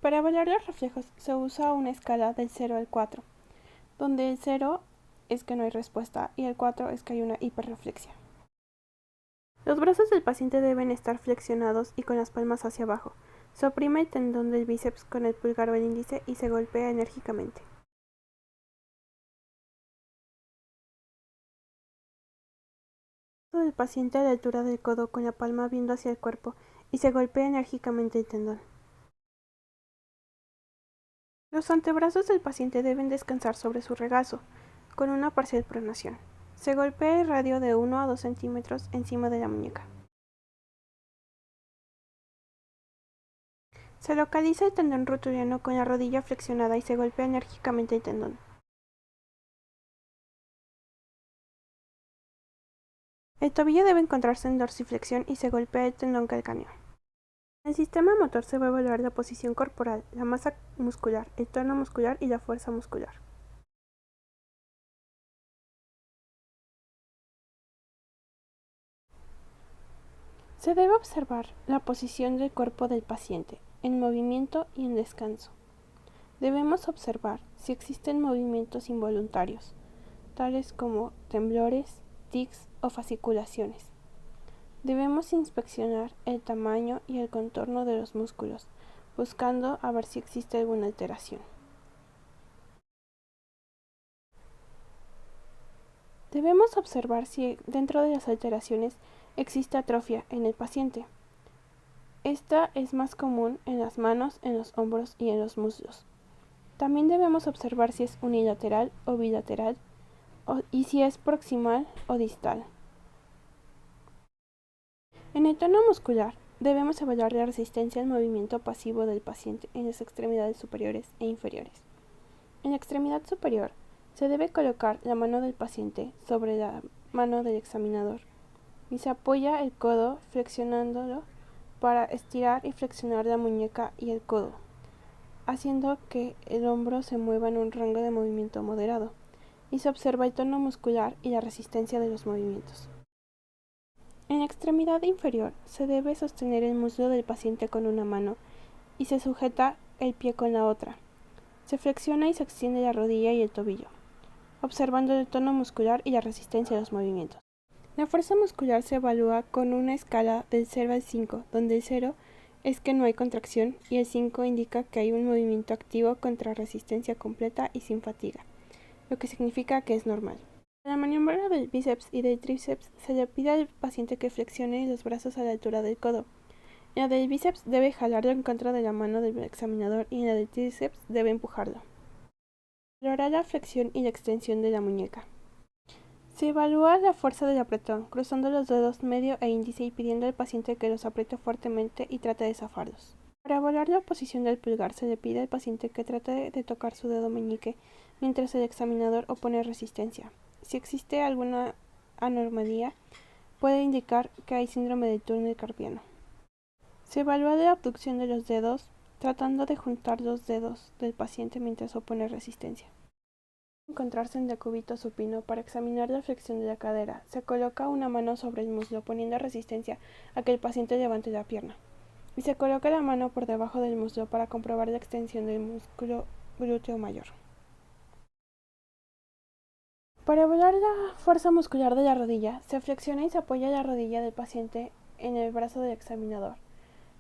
Para evaluar los reflejos se usa una escala del 0 al 4, donde el 0 es que no hay respuesta y el 4 es que hay una hiperreflexia. Los brazos del paciente deben estar flexionados y con las palmas hacia abajo. Se oprime el tendón del bíceps con el pulgar o el índice y se golpea enérgicamente. El brazo del paciente a la altura del codo con la palma viendo hacia el cuerpo y se golpea enérgicamente el tendón. Los antebrazos del paciente deben descansar sobre su regazo, con una parcial pronación. Se golpea el radio de 1 a 2 centímetros encima de la muñeca. Se localiza el tendón rotuliano con la rodilla flexionada y se golpea enérgicamente el tendón. El tobillo debe encontrarse en dorsiflexión y se golpea el tendón calcáneo. En el sistema motor se va a evaluar la posición corporal, la masa muscular, el tono muscular y la fuerza muscular. Se debe observar la posición del cuerpo del paciente, en movimiento y en descanso. Debemos observar si existen movimientos involuntarios, tales como temblores, tics o fasciculaciones. Debemos inspeccionar el tamaño y el contorno de los músculos, buscando a ver si existe alguna alteración. Debemos observar si dentro de las alteraciones existe atrofia en el paciente. Esta es más común en las manos, en los hombros y en los muslos. También debemos observar si es unilateral o bilateral y si es proximal o distal. En el tono muscular, debemos evaluar la resistencia al movimiento pasivo del paciente en las extremidades superiores e inferiores. En la extremidad superior, se debe colocar la mano del paciente sobre la mano del examinador y se apoya el codo flexionándolo para estirar y flexionar la muñeca y el codo, haciendo que el hombro se mueva en un rango de movimiento moderado, y se observa el tono muscular y la resistencia de los movimientos. En la extremidad inferior se debe sostener el muslo del paciente con una mano y se sujeta el pie con la otra. Se flexiona y se extiende la rodilla y el tobillo, observando el tono muscular y la resistencia a los movimientos. La fuerza muscular se evalúa con una escala del 0 al 5, donde el 0 es que no hay contracción y el 5 indica que hay un movimiento activo contra resistencia completa y sin fatiga, lo que significa que es normal. En la maniobra del bíceps y del tríceps se le pide al paciente que flexione los brazos a la altura del codo. En la del bíceps debe jalarlo en contra de la mano del examinador y en la del tríceps debe empujarlo. Valorar la flexión y la extensión de la muñeca. Se evalúa la fuerza del apretón, cruzando los dedos medio e índice y pidiendo al paciente que los apriete fuertemente y trate de zafarlos. Para evaluar la posición del pulgar se le pide al paciente que trate de tocar su dedo meñique mientras el examinador opone resistencia. Si existe alguna anormalía, puede indicar que hay síndrome del túnel carpiano. Se evalúa la abducción de los dedos, tratando de juntar los dedos del paciente mientras opone resistencia. Encontrarse en decúbito supino para examinar la flexión de la cadera. Se coloca una mano sobre el muslo poniendo resistencia a que el paciente levante la pierna. Y se coloca la mano por debajo del muslo para comprobar la extensión del músculo glúteo mayor. Para evaluar la fuerza muscular de la rodilla, se flexiona y se apoya la rodilla del paciente en el brazo del examinador,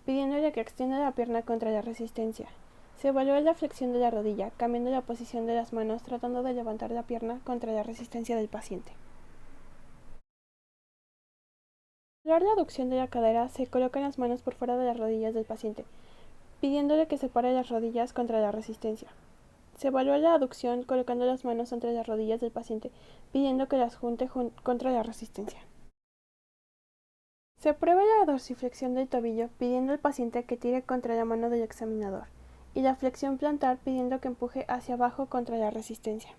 pidiéndole que extienda la pierna contra la resistencia. Se evalúa la flexión de la rodilla, cambiando la posición de las manos, tratando de levantar la pierna contra la resistencia del paciente. Para evaluar la aducción de la cadera, se colocan las manos por fuera de las rodillas del paciente, pidiéndole que separe las rodillas contra la resistencia. Se evalúa la aducción colocando las manos entre las rodillas del paciente, pidiendo que las junte contra la resistencia. Se prueba la dorsiflexión del tobillo, pidiendo al paciente que tire contra la mano del examinador, y la flexión plantar pidiendo que empuje hacia abajo contra la resistencia.